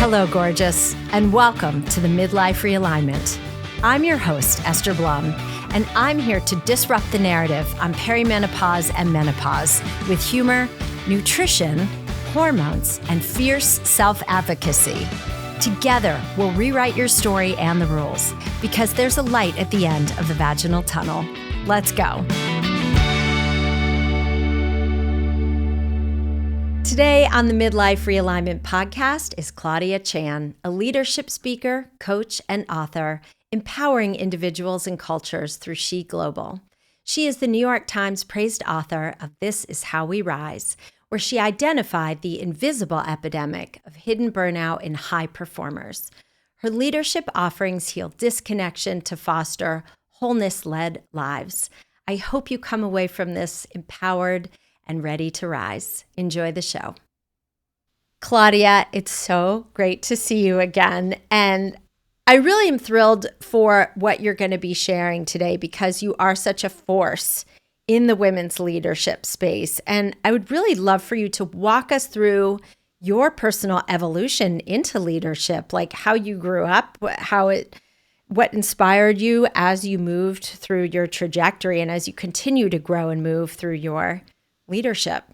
Hello, gorgeous, and welcome to the Midlife Realignment. I'm your host, Esther Blum, and I'm here to disrupt the narrative on perimenopause and menopause with humor, nutrition, hormones, and fierce self-advocacy. Together, we'll rewrite your story and the rules because there's a light at the end of the vaginal tunnel. Let's go. Today on the Midlife Realignment podcast is Claudia Chan, a leadership speaker, coach, and author, empowering individuals and cultures through She Global. She is the New York Times praised author of This Is How We Rise, where she identified the invisible epidemic of hidden burnout in high performers. Her leadership offerings heal disconnection to foster wholeness-led lives. I hope you come away from this empowered and ready to rise. Enjoy the show. Claudia, it's so great to see you again. And I really am thrilled for what you're going to be sharing today because you are such a force in the women's leadership space. And I would really love for you to walk us through your personal evolution into leadership, like how you grew up, what inspired you as you moved through your trajectory and as you continue to grow and move through your leadership.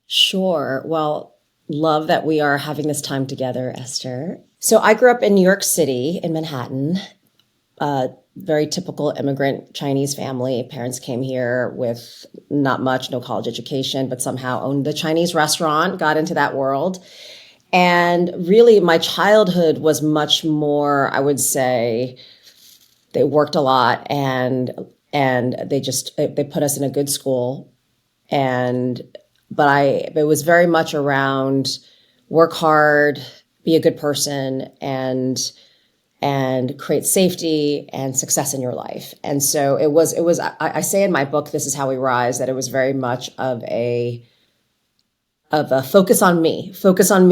Sure. Well, love that we are having this time together, Esther. So I grew up in New York City in Manhattan, very typical immigrant Chinese family. Parents came here with not much, no college education, but somehow owned a Chinese restaurant, got into that world. And really my childhood was much more, I would say, they worked a lot and they put us in a good school. But it was very much around work hard, be a good person, and create safety and success in your life. And so it was, I say in my book, This Is How We Rise, that it was very much of a focus on me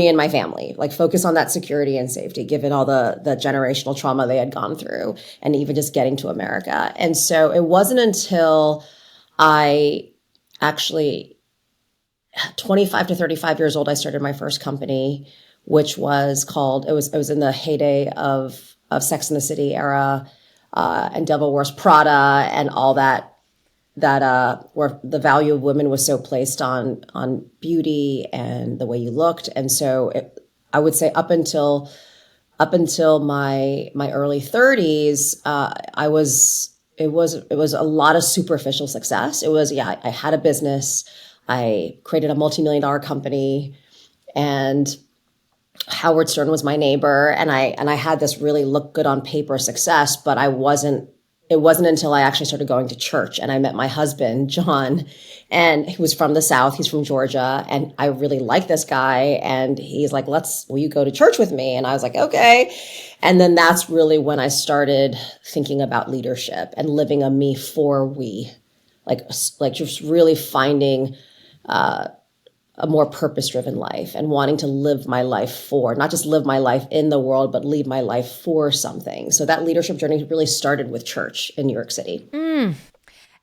and my family, like focus on that security and safety, given all the generational trauma they had gone through and even just getting to America. And so it wasn't until I actually, 25 to 35 years old, I started my first company, which was called, it was in the heyday of Sex and the City era, and Devil Wears Prada and all that where the value of women was so placed on beauty and the way you looked. And so I would say up until my early 30s, it was a lot of superficial success. It was, I had a business, I created a multimillion-dollar company, and Howard Stern was my neighbor, and I had this really look good on paper success, but it wasn't until I actually started going to church and I met my husband, John, and he was from the South. He's from Georgia. And I really like this guy. And he's like, will you go to church with me? And I was like, okay. And then that's really when I started thinking about leadership and living a me for we, like just really finding, a more purpose-driven life and wanting to live my life for, not just live my life in the world, but leave my life for something. So that leadership journey really started with church in New York City.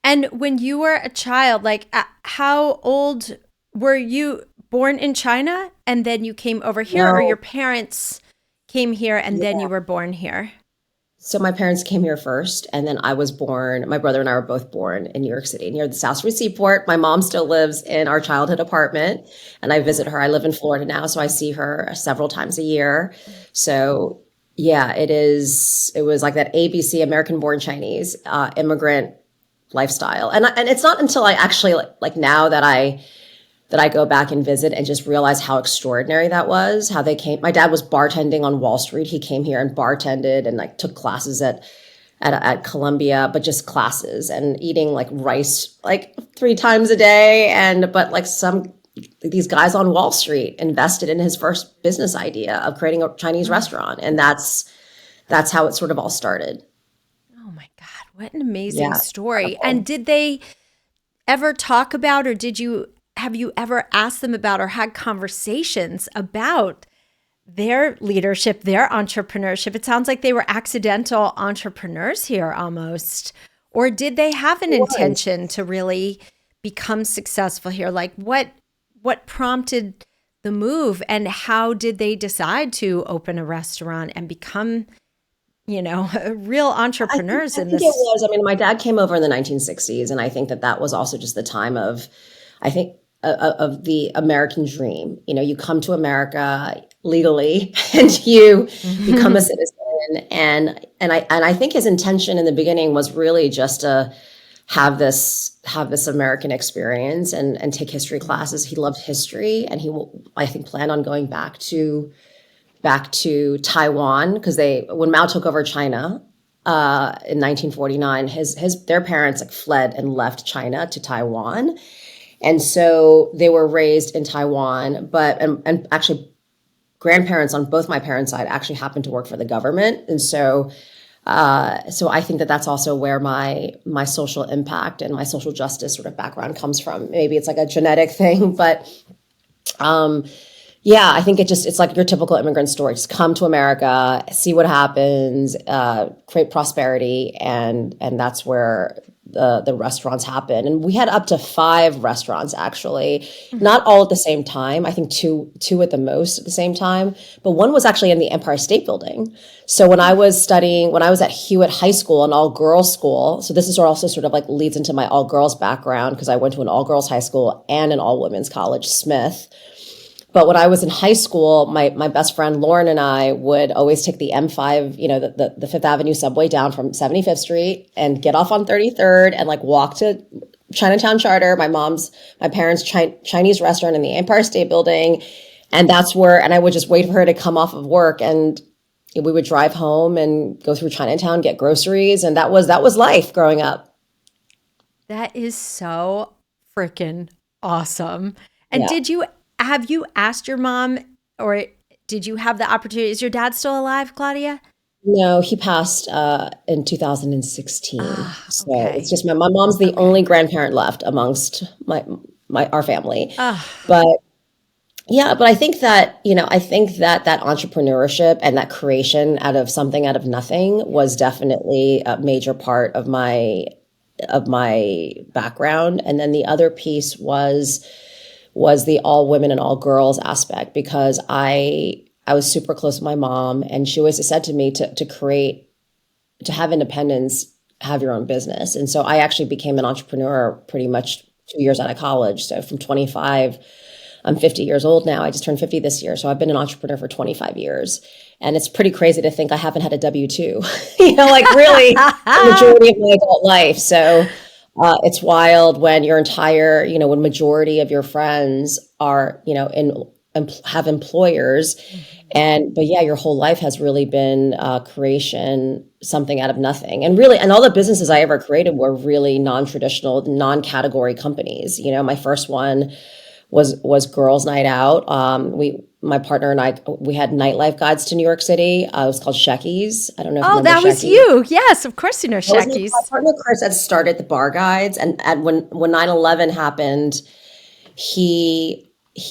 And when you were a child, like how old were you? Born in China and then you came over here, or your parents came here and then you were born here? So my parents came here first, and then I was born, my brother and I were both born in New York City, near the South Street Seaport. My mom still lives in our childhood apartment, and I visit her. I live in Florida now, so I see her several times a year. So yeah, it was like that ABC, American-born Chinese, immigrant lifestyle. And it's not until I actually, like now that I go back and visit and just realize how extraordinary that was, how they came. My dad was bartending on Wall Street. He came here and bartended and like took classes at Columbia, but just classes, and eating like rice like 3 times a day. But like these guys on Wall Street invested in his first business idea of creating a Chinese restaurant. And that's how it sort of all started. Oh my God, what an amazing story. And did they ever talk about, or have you ever asked them about or had conversations about their leadership, their entrepreneurship? It sounds like they were accidental entrepreneurs here almost. Or did they have an intention to really become successful here? Like what prompted the move, and how did they decide to open a restaurant and become, real entrepreneurs I in think it this? was. I mean, my dad came over in the 1960s, and I think that was also just the time of, I think, of the American dream. You come to America legally, and you become a citizen. And I think his intention in the beginning was really just to have this American experience and take history classes. He loved history, and I think, planned on going back to Taiwan, because when Mao took over China in 1949, their parents fled and left China to Taiwan, and so they were raised in Taiwan. But and actually, grandparents on both my parents' side actually happened to work for the government, and so I think that that's also where my social impact and my social justice sort of background comes from. Maybe it's like a genetic thing, but yeah, I think it's like your typical immigrant story. Just come to America, see what happens, create prosperity, and that's where the restaurants happen. And we had up to 5 restaurants, actually, not all at the same time. I think two at the most at the same time. But one was actually in the Empire State Building. So when I was at Hewitt High School, an all-girls school, so this is also sort of like leads into my all-girls background, because I went to an all-girls high school and an all-women's college, Smith. But when I was in high school, my best friend Lauren and I would always take the M5, the Fifth Avenue subway down from 75th Street and get off on 33rd and walk to Chinatown Charter, my parents' Chinese restaurant in the Empire State Building. And I would just wait for her to come off of work, and we would drive home and go through Chinatown, get groceries. And that was life growing up. That is so freaking awesome. And Yeah. have you asked your mom, or did you have the opportunity? Is your dad still alive, Claudia? No, he passed in 2016. So Okay. it's just my mom's the only grandparent left amongst our family. But yeah, but I think that entrepreneurship and that creation out of something out of nothing was definitely a major part of my background. And then the other piece was the all women and all girls aspect, because I was super close to my mom, and she always said to me to have independence, have your own business. And so I actually became an entrepreneur pretty much 2 years out of college. So from 25, I'm 50 years old now. I just turned 50 this year. So I've been an entrepreneur for 25 years. And it's pretty crazy to think I haven't had a W-2, really the majority of my adult life. So it's wild when when majority of your friends are, have employers, but yeah, your whole life has really been creation, something out of nothing. And all the businesses I ever created were really non-traditional, non-category companies. My first one was Girls Night Out. My partner and I, we had nightlife guides to New York City. It was called Shecky's. I don't know if you remember that was Shecky's. you. Yes, of course you know Shecky's. My partner Chris had started the bar guides, and when 9/11 happened, he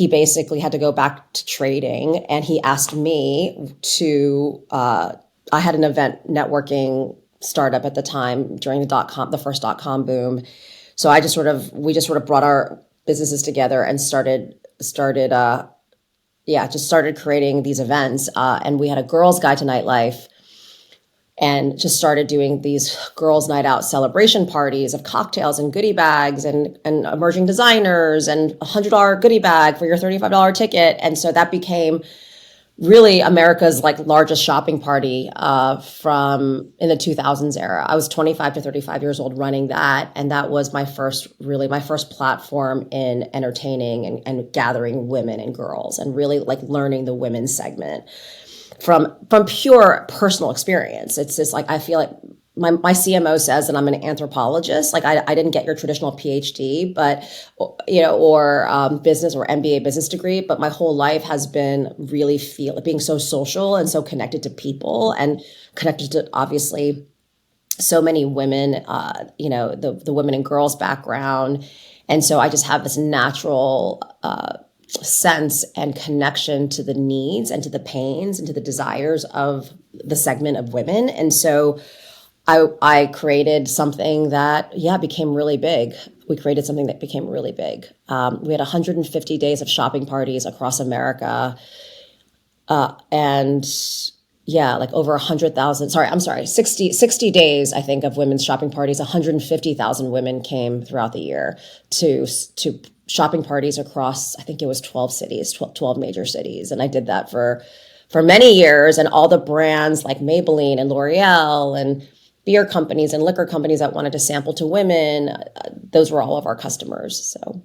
basically had to go back to trading, and he asked me to. I had an event networking startup at the time during the first .com boom. So we just sort of brought our businesses together and started creating these events. And we had a girls' guide to nightlife, and just started doing these girls' night out celebration parties of cocktails and goodie bags and emerging designers and $100 goodie bag for your $35 ticket. And so that became really America's largest shopping party from in the 2000s era. I was 25 to 35 years old running that. And that was my first platform in entertaining and gathering women and girls, and really learning the women's segment from pure personal experience. It's just I feel like my CMO says that I'm an anthropologist. I didn't get your traditional PhD, but or business or MBA business degree, but my whole life has been really being so social and so connected to people, and connected to obviously so many women. The women and girls background, and so I just have this natural sense and connection to the needs and to the pains and to the desires of the segment of women. And so I created something that became really big. we created something that became really big. We had 150 days of shopping parties across America. And yeah, like over 100,000, 60 days, I think, of women's shopping parties. 150,000 women came throughout the year to shopping parties across, I think it was 12 cities, 12 major cities. And I did that for many years. And all the brands like Maybelline and L'Oreal and beer companies and liquor companies that wanted to sample to women, those were all of our customers. So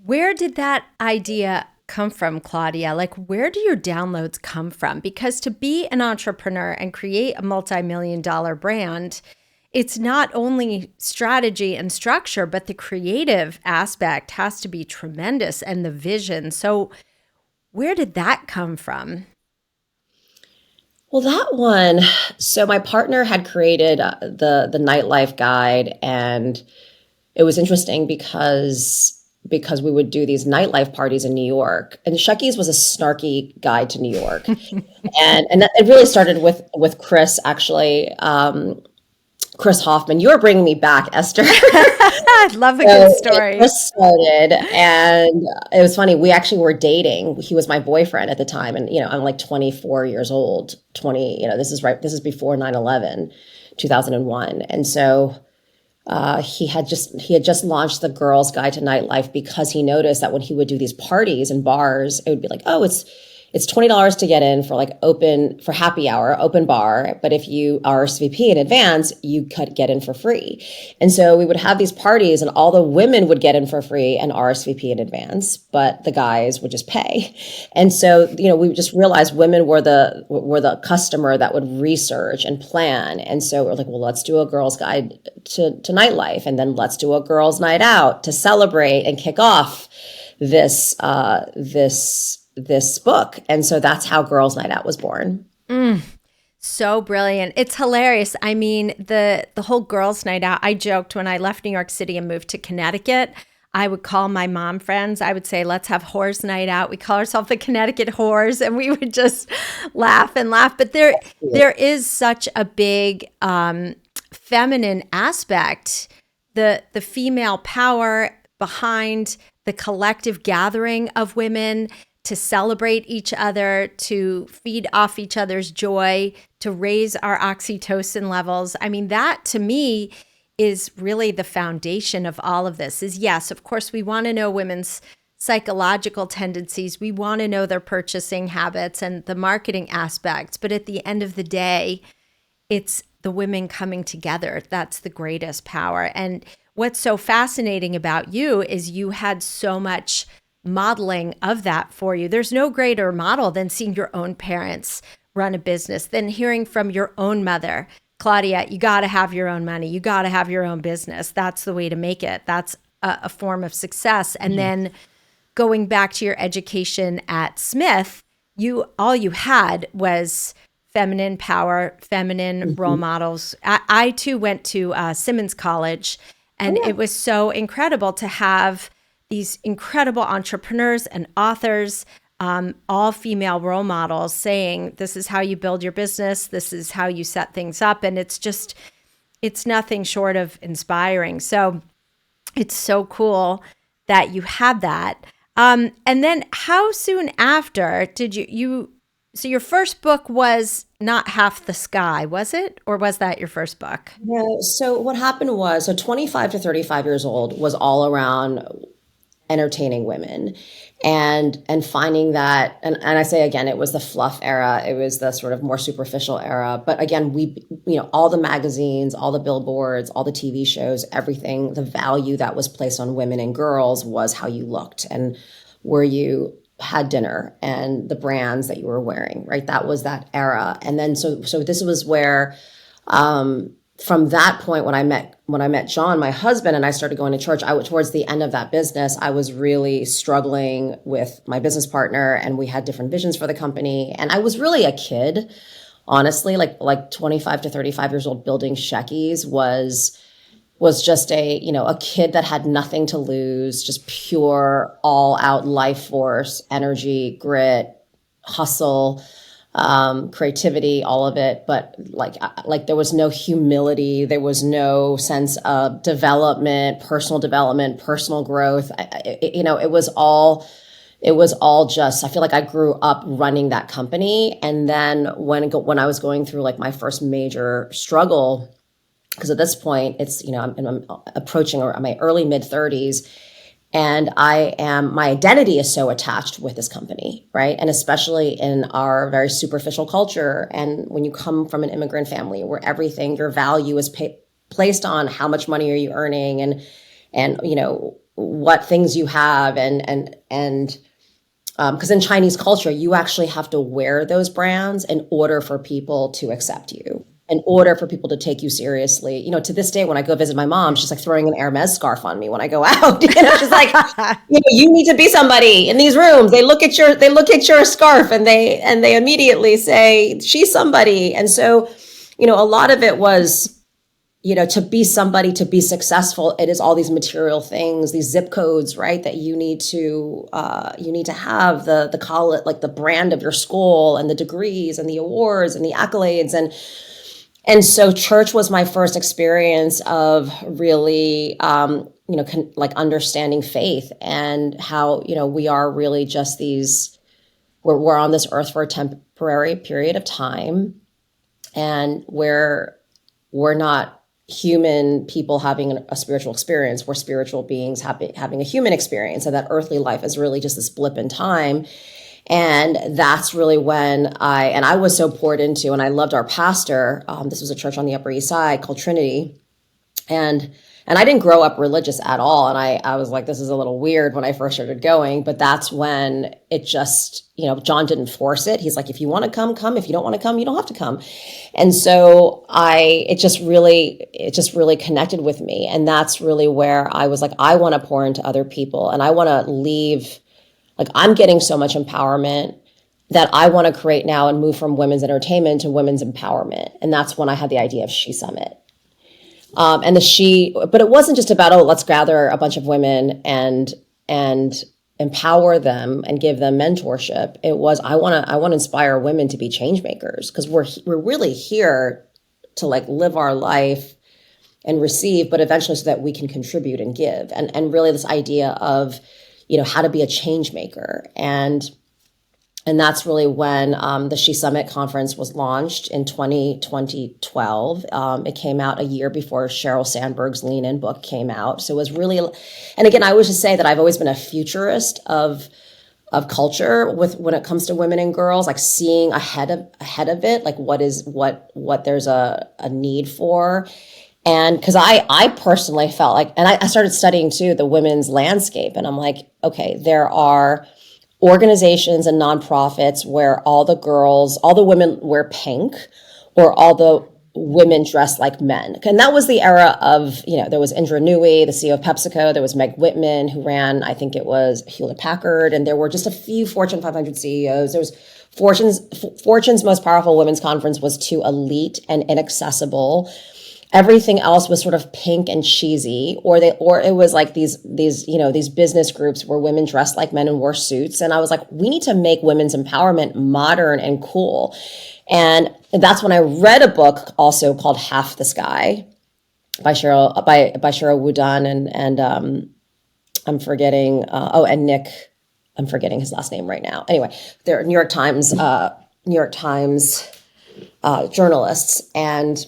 where did that idea come from, Claudia? Like, where do your downloads come from? Because to be an entrepreneur and create a multi-million-dollar brand, it's not only strategy and structure, but the creative aspect has to be tremendous, and the vision. So where did that come from? Well, that one, so my partner had created the nightlife guide, and it was interesting because we would do these nightlife parties in New York, and Shucky's was a snarky guide to New York, and it really started with Chris, actually. Chris Hoffman, you are bringing me back, Esther. I love a good story. Chris started, and it was funny. We actually were dating. He was my boyfriend at the time, and I'm like 24 years old. 20. This is before 9/11, 2001, and so he had just launched the Girls Guide to Nightlife because he noticed that when he would do these parties and bars, it would be like, oh, it's $20 to get in for happy hour, open bar. But if you RSVP in advance, you could get in for free. And so we would have these parties and all the women would get in for free and RSVP in advance, but the guys would just pay. And so, we just realized women were the customer that would research and plan. And so we're like, well, let's do a Girls Guide to Nightlife. And then let's do a girls' night out to celebrate and kick off this book. And so that's how Girls Night Out was born. So brilliant. It's hilarious. I mean, the whole Girls Night Out, I joked when I left New York City and moved to Connecticut, I would call my mom friends. I would say, let's have Whores Night Out. We call ourselves the Connecticut Whores, and we would just laugh and laugh. But there is such a big feminine aspect, the female power behind the collective gathering of women to celebrate each other, to feed off each other's joy, to raise our oxytocin levels. I mean, that to me is really the foundation of all of this. Is yes, of course, we want to know women's psychological tendencies. We want to know their purchasing habits and the marketing aspects. But at the end of the day, it's the women coming together. That's the greatest power. And what's so fascinating about you is you had so much modeling of that for you. There's no greater model than seeing your own parents run a business, than hearing from your own mother, Claudia, you got to have your own money. You got to have your own business. That's the way to make it. That's a form of success. And then going back to your education at Smith, all you had was feminine power, feminine role models. I too went to Simmons College, and it was so incredible to have these incredible entrepreneurs and authors, all female role models saying, this is how you build your business. This is how you set things up. And it's nothing short of inspiring. So it's so cool that you had that. And then how soon after did so your first book was Not Half the Sky, was it? Or was that your first book? Yeah. So what happened was, 25 to 35 years old was all around entertaining women and finding that, and I say again, it was the fluff era. It was the sort of more superficial era. But again, all the magazines, all the billboards, all the TV shows, everything, the value that was placed on women and girls was how you looked and where you had dinner and the brands that you were wearing, right? That was that era. And then, so this was where, from that point, when I met John, my husband, and I started going to church, towards the end of that business, I was really struggling with my business partner, and we had different visions for the company. And I was really a kid, honestly, like 25 to 35 years old. Building Shecky's was just a kid that had nothing to lose, just pure all out life force, energy, grit, hustle. creativity, all of it. But like there was no humility. There was no sense of development, personal growth. It was all just, I feel like I grew up running that company. And then when I was going through like my first major struggle, because at this point it's, I'm approaching my early mid 30s, and my identity is so attached with this company, right? And especially in our very superficial culture. And when you come from an immigrant family where everything, your value is placed on how much money are you earning, and what things you have, and because in Chinese culture, you actually have to wear those brands in order for people to accept you, in order for people to take you seriously. To this day, when I go visit my mom, she's like throwing an Hermes scarf on me when I go out. She's like, you need to be somebody in these rooms. They look at your scarf and they immediately say, she's somebody. And so, a lot of it was, to be somebody, to be successful, it is all these material things, these zip codes, right? That you need to have the college, like the brand of your school and the degrees and the awards and the accolades. And so church was my first experience of really, like understanding faith and how, we are really just we're on this earth for a temporary period of time, and we're not human people having a spiritual experience. We're spiritual beings having a human experience. And that earthly life is really just this blip in time. And that's really when I was so poured into, and I loved our pastor. This was a church on the Upper East Side called Trinity. And I didn't grow up religious at all. And I was like, this is a little weird when I first started going, but that's when it just, John didn't force it. He's like, if you want to come, come. If you don't want to come, you don't have to come. And so it just really connected with me. And that's really where I was like, I want to pour into other people, and I want to leave, like, I'm getting so much empowerment that I want to create now and move from women's entertainment to women's empowerment. And that's when I had the idea of She Summit. But it wasn't just about, let's gather a bunch of women and empower them and give them mentorship. It was, I want to inspire women to be change makers, because we're really here to like live our life and receive, but eventually so that we can contribute and give. And really this idea of, how to be a change maker. And that's really when the She Summit conference was launched in 2012. It came out a year before Sheryl Sandberg's Lean In book came out. So it was really, and again, I would just say that I've always been a futurist of culture when it comes to women and girls, like seeing ahead of it, like what there's a need for. And because I personally felt like, and I started studying too, the women's landscape, and I'm like, okay, there are organizations and nonprofits where all the women wear pink, or all the women dress like men. And that was the era of, there was Indra Nooyi, the CEO of PepsiCo. There was Meg Whitman, who ran, I think it was Hewlett Packard. And there were just a few Fortune 500 CEOs. There was Fortune's most powerful women's conference was too elite and inaccessible. Everything else was sort of pink and cheesy, or it was like these business groups where women dressed like men and wore suits. And I was like, we need to make women's empowerment modern and cool. And that's when I read a book also called Half the Sky by Cheryl Woodan and I'm forgetting and Nick, I'm forgetting his last name right now. Anyway, they're New York Times journalists, and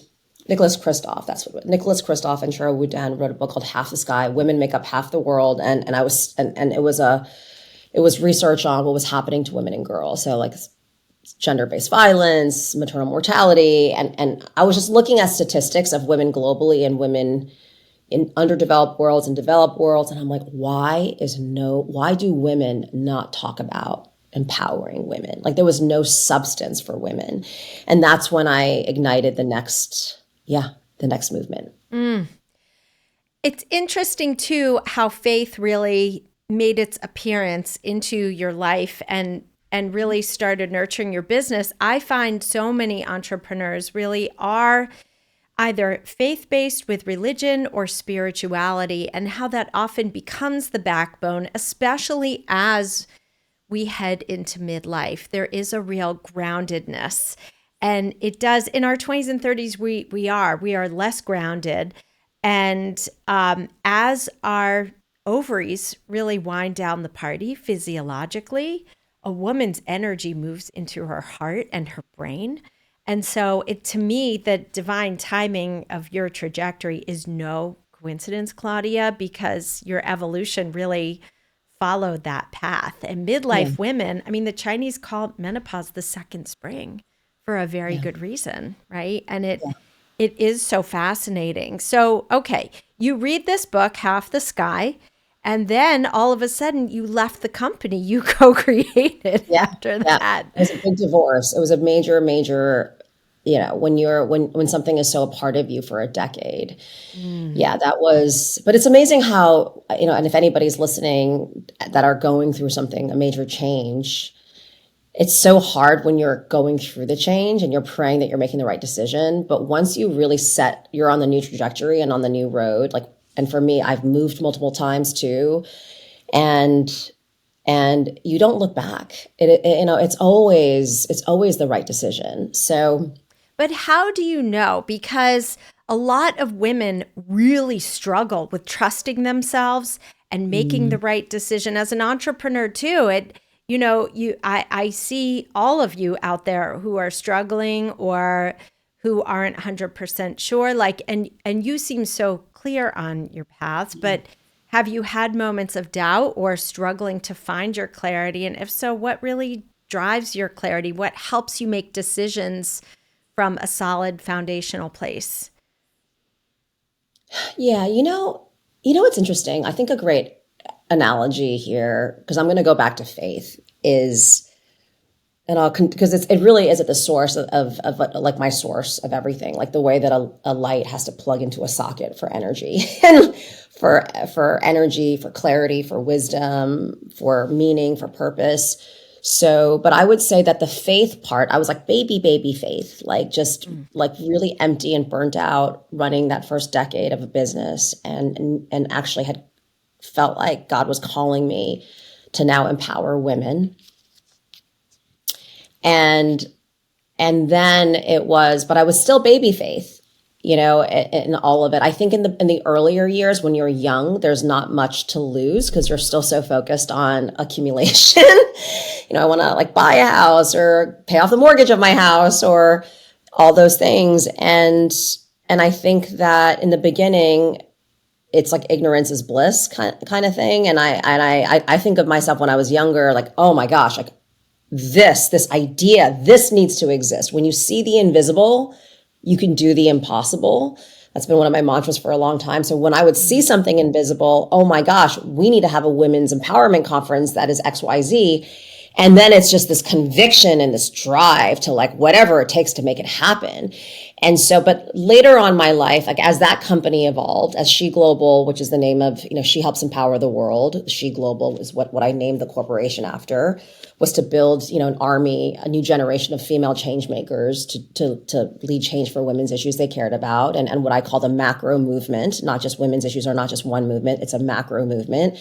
Nicholas Kristof and Cheryl Woodan wrote a book called Half the Sky: Women Make Up Half the World, and it was research on what was happening to women and girls, so like gender-based violence, maternal mortality, and I was just looking at statistics of women globally and women in underdeveloped worlds and developed worlds, and I'm like, why do women not talk about empowering women? Like, there was no substance for women, and that's when I ignited the next movement. It's interesting too how faith really made its appearance into your life and really started nurturing your business. I find so many entrepreneurs really are either faith-based with religion or spirituality, and how that often becomes the backbone, especially as we head into midlife, there is a real groundedness. And it does, in our 20s and 30s, we are less grounded. And as our ovaries really wind down the party physiologically, a woman's energy moves into her heart and her brain. And so to me, the divine timing of your trajectory is no coincidence, Claudia, because your evolution really followed that path. And Yeah. midlife women, I mean, the Chinese call menopause the second spring for a very Yeah. good reason, right? And Yeah. it is so fascinating. So, okay, you read this book, Half the Sky, and then all of a sudden you left the company you co-created Yeah. after Yeah. that. It was a big divorce. It was a major, when something is so a part of you for a decade. Yeah, that was, but it's amazing how, and if anybody's listening that are going through something, a major change, it's so hard when you're going through the change and you're praying that you're making the right decision. But once you really you're on the new trajectory and on the new road, and for me, I've moved multiple times too. And you don't look back. It's always the right decision. So But how do you know? Because a lot of women really struggle with trusting themselves and making the right decision as an entrepreneur too. I see all of you out there who are struggling or who aren't 100% sure, and you seem so clear on your paths, but have you had moments of doubt or struggling to find your clarity? And if so, what really drives your clarity? What helps you make decisions from a solid foundational place? yeah, what's interesting? I think a great analogy here, because I'm going to go back to faith, is, and because it really is at the source of like my source of everything, like the way that a light has to plug into a socket for energy and for energy, for clarity, for wisdom, for meaning, for purpose. So, but I would say that the faith part, I was like baby faith, like just like really empty and burnt out running that first decade of a business, and actually had felt like God was calling me to now empower women. And then it was, but I was still baby faith, in all of it. I think in the earlier years when you're young, there's not much to lose because you're still so focused on accumulation. I want to like buy a house or pay off the mortgage of my house or all those things. And I think that in the beginning, it's like ignorance is bliss kind of thing. And I think of myself when I was younger, like, oh my gosh, like this idea, this needs to exist. When you see the invisible, you can do the impossible. That's been one of my mantras for a long time. So when I would see something invisible, oh my gosh, we need to have a women's empowerment conference that is XYZ. And then it's just this conviction and this drive to like whatever it takes to make it happen. And so, but later on in my life, like as that company evolved, as She Global, which is the name of, She Helps Empower the World. She Global is what I named the corporation after, was to build, an army, a new generation of female change makers to lead change for women's issues they cared about. And what I call the macro movement, not just women's issues are not just one movement, it's a macro movement.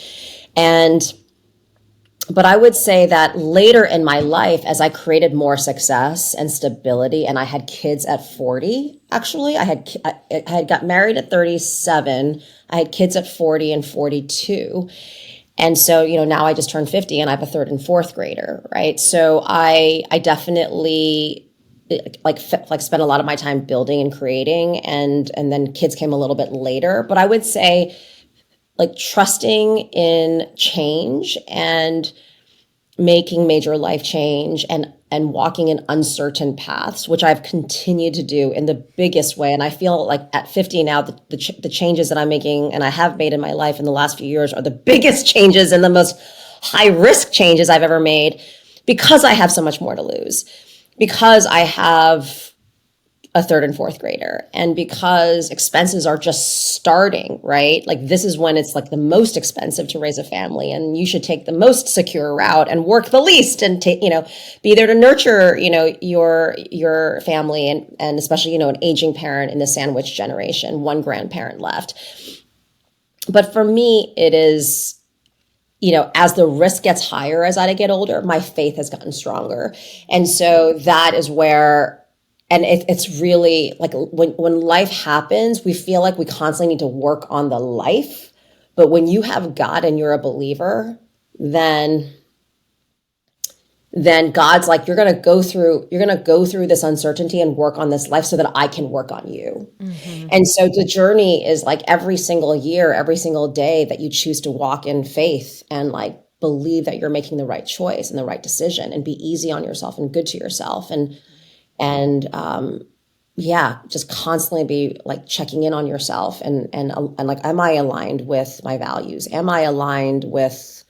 But I would say that later in my life, as I created more success and stability, and I had kids at 40, actually, I had got married at 37. I had kids at 40 and 42. And so, now I just turned 50 and I have a third and fourth grader, right? So I definitely like spent a lot of my time building and creating, and then kids came a little bit later. But I would say like trusting in change and making major life change and walking in uncertain paths, which I've continued to do in the biggest way. And I feel like at 50 now, the changes that I'm making and I have made in my life in the last few years are the biggest changes and the most high risk changes I've ever made, because I have so much more to lose, because I have a third and fourth grader, and because expenses are just starting, right? Like this is when it's like the most expensive to raise a family, and you should take the most secure route and work the least and be there to nurture, your family and especially, an aging parent in the sandwich generation, one grandparent left. But for me, it is as the risk gets higher as I get older, my faith has gotten stronger. And so that is where, and it's really like when life happens, we feel like we constantly need to work on the life. But when you have God and you're a believer, then God's like, you're going to go through this uncertainty and work on this life so that I can work on you. Mm-hmm. And so the journey is like every single year, every single day that you choose to walk in faith and like believe that you're making the right choice and the right decision, and be easy on yourself and good to yourself. And just constantly be like checking in on yourself and like, am I aligned with my values? Am I aligned with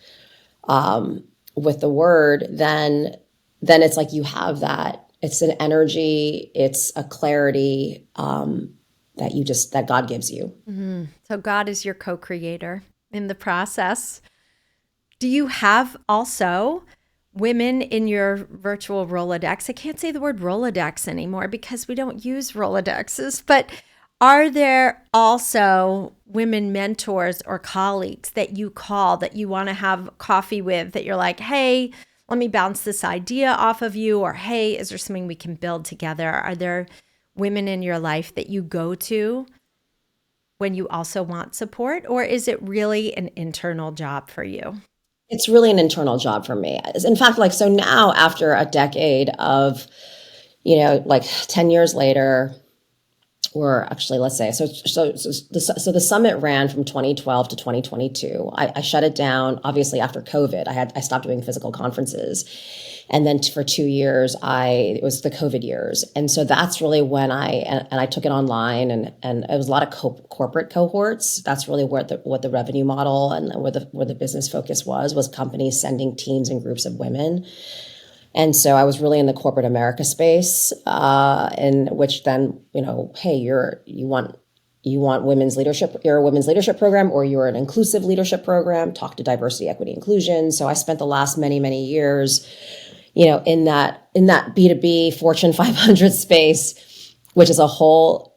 the word? Then it's like you have that. It's an energy. It's a clarity that God gives you. Mm-hmm. So God is your co-creator in the process. Do you have also women in your virtual Rolodex? I can't say the word Rolodex anymore because we don't use Rolodexes, but are there also women mentors or colleagues that you call, that you want to have coffee with, that you're like, hey, let me bounce this idea off of you, or hey, is there something we can build together? Are there women in your life that you go to when you also want support, or is it really an internal job for you? It's really an internal job for me. In fact, like, so now after a decade of, like 10 years later, or actually, let's say, so the summit ran from 2012 to 2022. I shut it down, obviously, after COVID. I stopped doing physical conferences. And then for 2 years, it was the COVID years. And so that's really when I took it online, and it was a lot of corporate cohorts. That's really what the revenue model and where the business focus was companies sending teams and groups of women. And so I was really in the corporate America space, in which then, hey, you want women's leadership, you're a women's leadership program, or you're an inclusive leadership program, talk to diversity, equity, inclusion. So I spent the last many, many years, in that B2B Fortune 500 space, which is a whole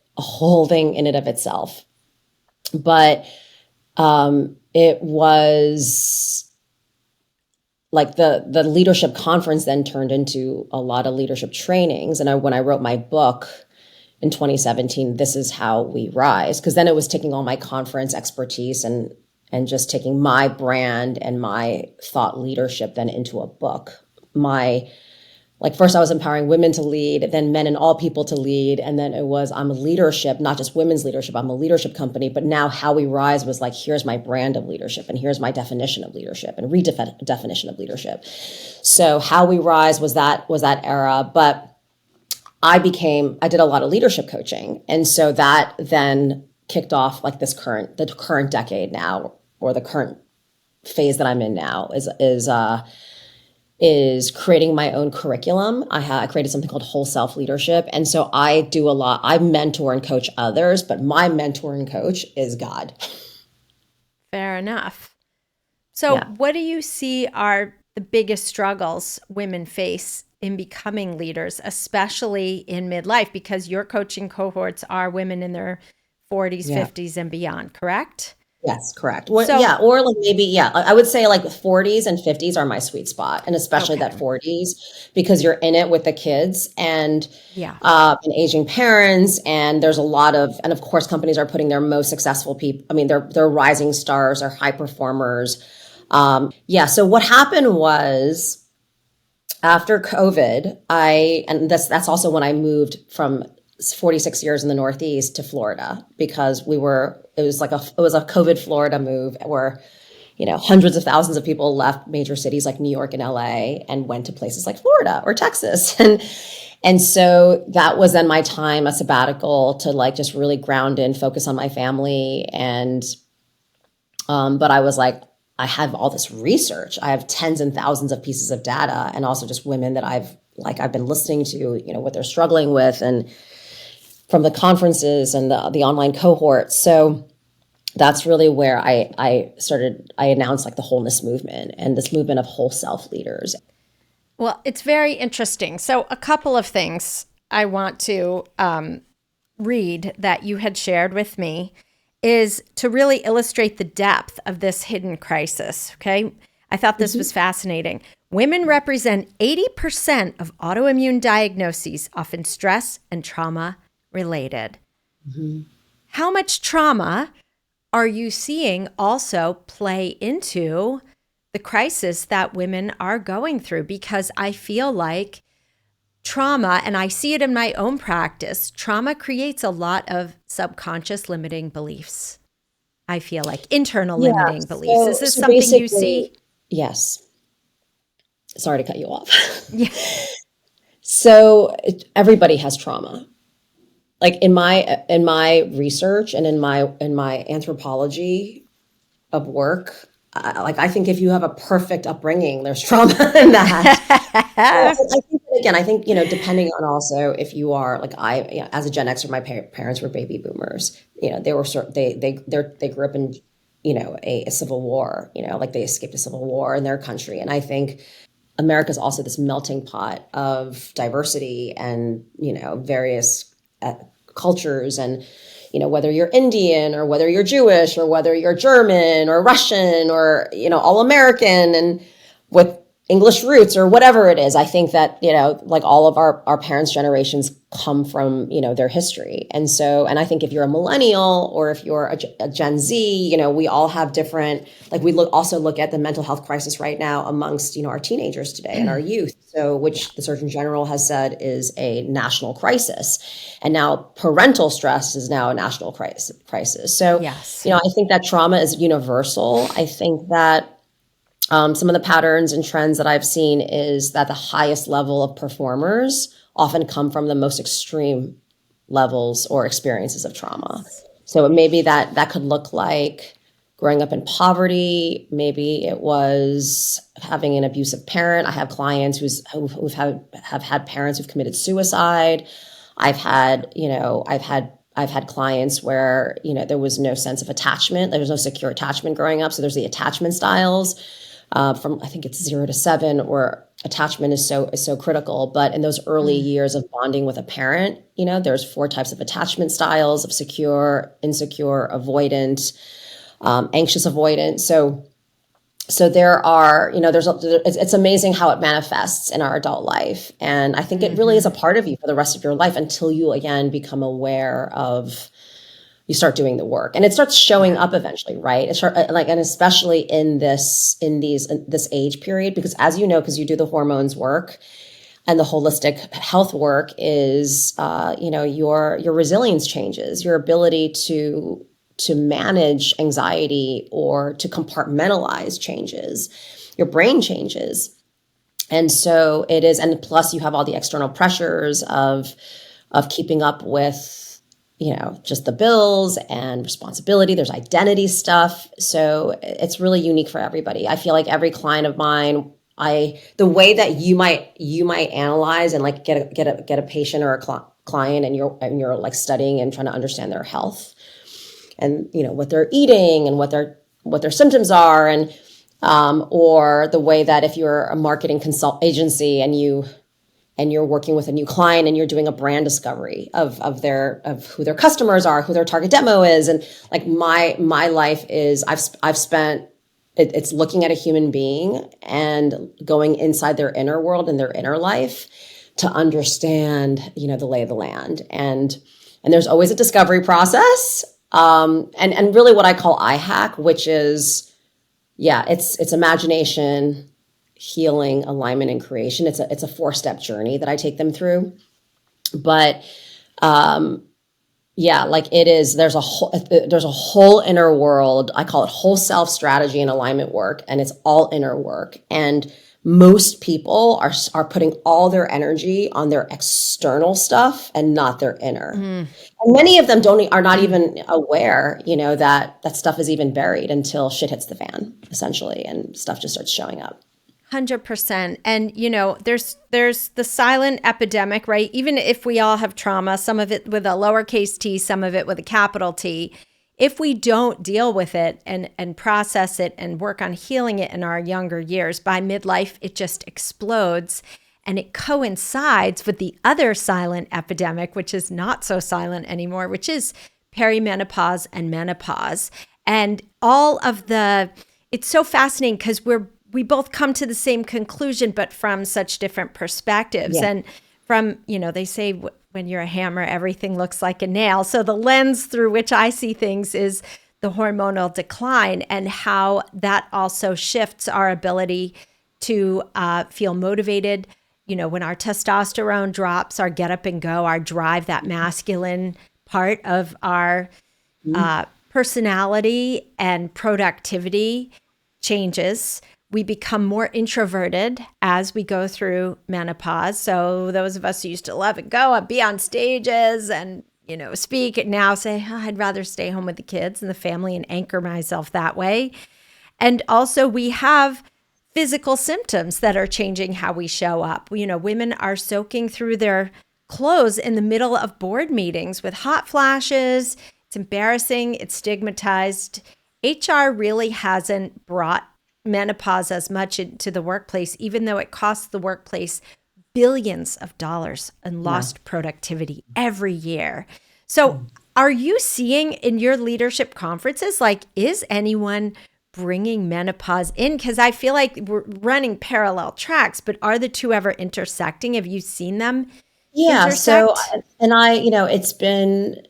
thing in and of itself. But it was like the leadership conference then turned into a lot of leadership trainings. And when I wrote my book in 2017, This Is How We Rise, because then it was taking all my conference expertise and just taking my brand and my thought leadership then into a book. First I was empowering women to lead, then men and all people to lead. And then it was, I'm a leadership, not just women's leadership. I'm a leadership company. But now How We Rise was like, here's my brand of leadership, and here's my definition of leadership and redefinition of leadership. So How We Rise was that era. But I did a lot of leadership coaching. And so that then kicked off like the current decade now, or the current phase that I'm in now is creating my own curriculum. I created something called Whole Self Leadership. And so I do a lot. I mentor and coach others, but my mentor and coach is God. Fair enough. So What do you see are the biggest struggles women face in becoming leaders, especially in midlife? Because your coaching cohorts are women in their 40s, 50s, and beyond, correct? Yes, correct. Or like maybe, I would say like 40s and 50s are my sweet spot, and especially that 40s, because you're in it with the kids and aging parents, and there's a lot of, and of course, companies are putting their most successful people. I mean, they're rising stars or high performers. So what happened was after COVID, and that's also when I moved from 46 years in the Northeast to Florida, because it was a COVID Florida move where, hundreds of thousands of people left major cities like New York and LA and went to places like Florida or Texas. And so that was then my time, a sabbatical, to like just really ground in, focus on my family. And, but I was like, I have all this research. I have tens and thousands of pieces of data, and also just women that I've been listening to, what they're struggling with, and from the conferences and the online cohorts. So that's really where I announced like the wholeness movement and this movement of whole self leaders. Well, it's very interesting. So a couple of things I want to read that you had shared with me. is to really illustrate the depth of this hidden crisis. Okay. I thought this was fascinating. Women represent 80% of autoimmune diagnoses, often stress and trauma related. How much trauma are you seeing also play into the crisis that women are going through? Because I feel like trauma, and I see it in my own practice, trauma creates a lot of subconscious limiting beliefs. I feel like internal limiting beliefs. Is this So something you see? Yes. Sorry to cut you off. Yeah. So everybody has trauma. Like in my research and in my anthropology of work, I think if you have a perfect upbringing, there's trauma in that. I think depending on also if you are like as a Gen Xer, my parents were baby boomers. They were they grew up in a civil war. Like they escaped a civil war in their country, and I think America is also this melting pot of diversity and various cultures, and whether you're Indian or whether you're Jewish or whether you're German or Russian or all American and with English roots or whatever it is. I think that like all of our parents' generations come from their history, and I think if you're a millennial or if you're a Gen Z, we all have different. Like we also look at the mental health crisis right now amongst our teenagers today and our youth. So, which the Surgeon General has said is a national crisis, and now parental stress is now a national crisis. So, Yes. I think that trauma is universal. I think that some of the patterns and trends that I've seen is that the highest level of performers often come from the most extreme levels or experiences of trauma. So maybe that could look like growing up in poverty. Maybe it was having an abusive parent. I have clients have had parents who've committed suicide. I've had clients where there was no sense of attachment. There was no secure attachment growing up. So there's the attachment styles. From I think it's 0 to 7, where attachment is so critical. But in those early years of bonding with a parent, there's 4 types of attachment styles: of secure, insecure, avoidant, anxious avoidant. So there are, it's amazing how it manifests in our adult life. And I think it really is a part of you for the rest of your life until you again become aware of. You start doing the work, and it starts showing up eventually, right? And especially in this age period, because as because you do the hormones work and the holistic health work is, your resilience changes, your ability to manage anxiety or to compartmentalize changes, your brain changes. And so it is, and plus you have all the external pressures of keeping up with, just the bills and responsibility. There's identity stuff. So it's really unique for everybody. I feel like every client of mine, the way that you might analyze and like get a patient or a client, and you're like studying and trying to understand their health and what they're eating and what their symptoms are, and or the way that if you're a marketing consult agency and you're working with a new client and you're doing a brand discovery of who their customers are, who their target demo is. And like my life is I've spent it's looking at a human being and going inside their inner world and their inner life to understand, the lay of the land. And there's always a discovery process. And really what I call IHAC, which is, it's imagination, healing, alignment, and creation. It's a 4-step journey that I take them through. But like it is, there's a whole inner world. I call it whole self strategy and alignment work, and it's all inner work. And most people are putting all their energy on their external stuff and not their inner. And many of them are not even aware, that stuff is even buried until shit hits the fan, essentially, and stuff just starts showing up. 100%. And, there's the silent epidemic, right? Even if we all have trauma, some of it with a lowercase t, some of it with a capital T, if we don't deal with it and process it and work on healing it in our younger years, by midlife, it just explodes. And it coincides with the other silent epidemic, which is not so silent anymore, which is perimenopause and menopause. And all of it's so fascinating because we both come to the same conclusion, but from such different perspectives. Yeah. And from, they say when you're a hammer, everything looks like a nail. So the lens through which I see things is the hormonal decline and how that also shifts our ability to feel motivated. When our testosterone drops, our get up and go, our drive, that masculine part of our personality and productivity changes. We become more introverted as we go through menopause. So those of us who used to love and go and be on stages and, speak now say, I'd rather stay home with the kids and the family and anchor myself that way. And also we have physical symptoms that are changing how we show up. Women are soaking through their clothes in the middle of board meetings with hot flashes. It's embarrassing. It's stigmatized. HR really hasn't brought menopause as much into the workplace, even though it costs the workplace billions of dollars in lost productivity every year. So are you seeing in your leadership conferences, is anyone bringing menopause in? Because I feel like we're running parallel tracks, but are the two ever intersecting? Have you seen them intersect? So, and it's been,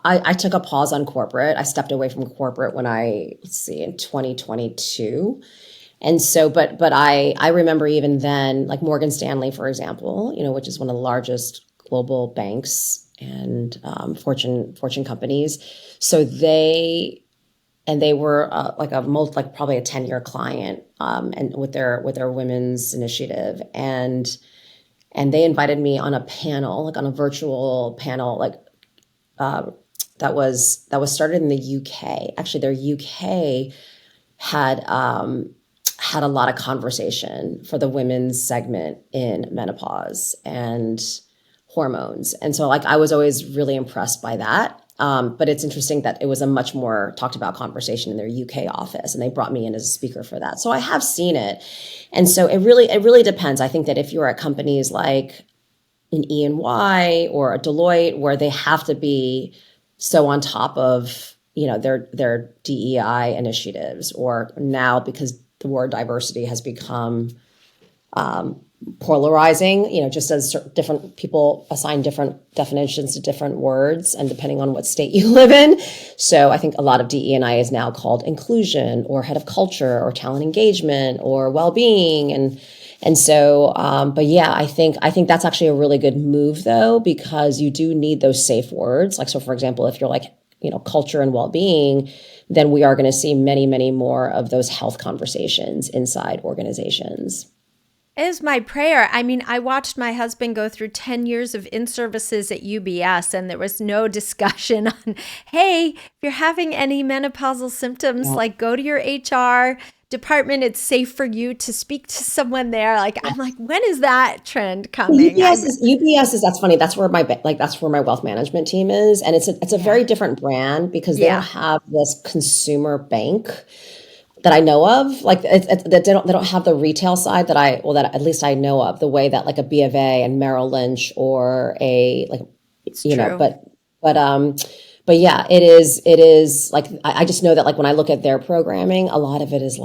I took a pause on corporate. I stepped away from corporate when in 2022. And so, but I remember even then, like Morgan Stanley, for example, which is one of the largest global banks and Fortune companies. So they were probably a 10-year client, and with their women's initiative, and they invited me on a panel, on a virtual panel, that was started in the UK. Actually, their UK had a lot of conversation for the women's segment in menopause and hormones. And so I was always really impressed by that. But it's interesting that it was a much more talked about conversation in their UK office, and they brought me in as a speaker for that. So I have seen it. And so it really depends. I think that if you're at companies like an E&Y or a Deloitte, where they have to be so on top of, their DEI initiatives, or now because the word diversity has become polarizing, just as different people assign different definitions to different words and depending on what state you live in. So I think a lot of DE&I is now called inclusion or head of culture or talent engagement or well-being. And so, but yeah, I think that's actually a really good move though, because you do need those safe words. So for example, if you're culture and well-being, then we are going to see many, many more of those health conversations inside organizations. It is my prayer. I mean, I watched my husband go through 10 years of in-services at UBS, and there was no discussion on, hey, if you're having any menopausal symptoms, go to your HR department. It's safe for you to speak to someone there. I'm like, when is that trend coming? UBS is that's funny. That's where my wealth management team is, and it's a very different brand because they don't have this consumer bank that I know of, they don't have the retail side that at least I know of, the way that a B of A and Merrill Lynch or but yeah, it is I just know that when I look at their programming, a lot of it is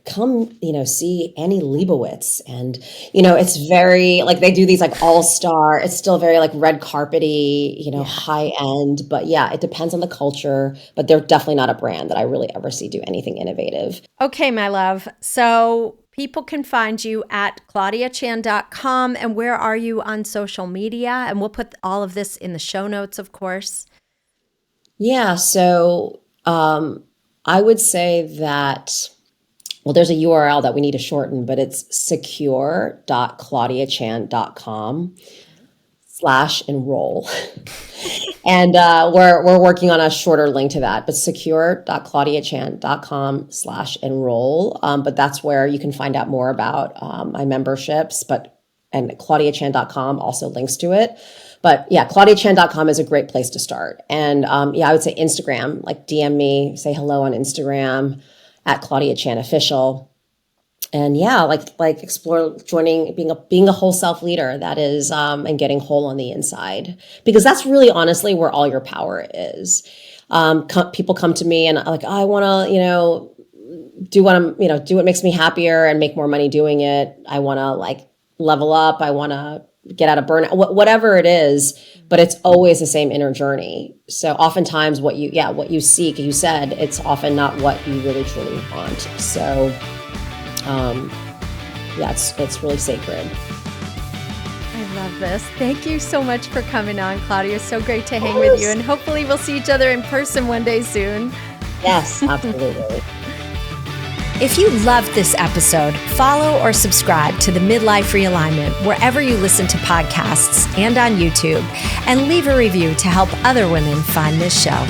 come, see Annie Leibovitz, and, it's very, they do these all-star, it's still very red carpety, high end, but yeah, it depends on the culture, but they're definitely not a brand that I really ever see do anything innovative. Okay, my love. So people can find you at claudiachan.com, and where are you on social media? And we'll put all of this in the show notes, of course. Yeah, so I would say that, there's a URL that we need to shorten, but it's secure.claudiachan.com/enroll. And we're working on a shorter link to that, but secure.claudiachan.com/enroll. But that's where you can find out more about my memberships, and claudiachan.com also links to it. But yeah, claudiachan.com is a great place to start. And I would say Instagram, DM me, say hello on Instagram at Claudia Chan Official. yeah, like explore joining, being a whole self leader, that is, and getting whole on the inside, because that's really honestly where all your power is. People come to me and like, I want to, do what makes me happier and make more money doing it. I want to like level up. I want to get out of burnout, whatever it is, but it's always the same inner journey. So oftentimes what you seek, you said, it's often not what you really truly want. So, it's really sacred. I love this. Thank you so much for coming on, Claudia. It's so great to hang with you, and hopefully we'll see each other in person one day soon. Yes, absolutely. If you loved this episode, follow or subscribe to the Midlife Realignment wherever you listen to podcasts and on YouTube, and leave a review to help other women find this show.